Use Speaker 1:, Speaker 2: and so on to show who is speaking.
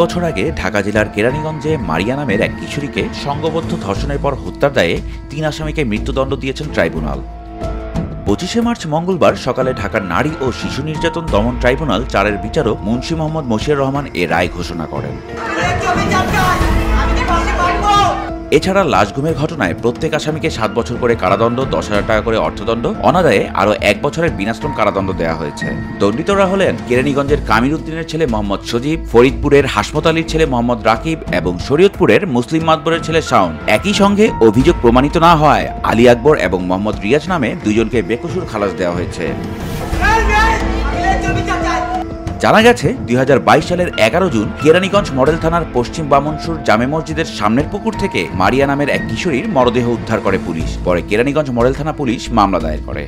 Speaker 1: বছর আগে ঢাকা জেলার কেরানীগঞ্জে মারিয়া নামের এক কিশোরীকে সংঘবদ্ধ ধর্ষণের পর হত্যার দায়ে ৩ আসামিকে মৃত্যুদণ্ড দিয়েছেন ট্রাইব্যুনাল। ২৫শে মার্চ মঙ্গলবার সকালে ঢাকার নারী ও শিশু নির্যাতন দমন ট্রাইব্যুনাল ৪-এর বিচারক মুন্সি মোহাম্মদ মশিউর রহমান এ রায় ঘোষণা করেন। এছাড়া লাশ গুমের ঘটনায় প্রত্যেক আসামিকে ৭ বছর করে কারাদণ্ড, ১০,০০০ টাকা করে অর্থদণ্ড, অনাদায়ে আরও ১ বছরের বিনাশ্রম কারাদণ্ড দেওয়া হয়েছে। দণ্ডিতরা হলেন কেরানীগঞ্জের কামির উদ্দিনের ছেলে মোহাম্মদ সজীব, ফরিদপুরের হাসমত আলীর ছেলে মোহাম্মদ রাকিব এবং শরীয়তপুরের মুসলিম মাতবরের ছেলে শাওন। একই সঙ্গে অভিযোগ প্রমাণিত না হওয়ায় আলী আকবর এবং মোহাম্মদ রিয়াজ নামে দুজনকে বেকসুর খালাস দেওয়া হয়েছে। জানা গেছে ২০২২ সালের ১১ জুন কেরানীগঞ্জ মডেল থানার পশ্চিম বামনসুর জামে মসজিদের সামনের পুকুর থেকে মারিয়া নামের এক কিশোরীর মরদেহ উদ্ধার করে পুলিশ। পরে কেরানীগঞ্জ মডেল থানা পুলিশ মামলা দায়ের করে।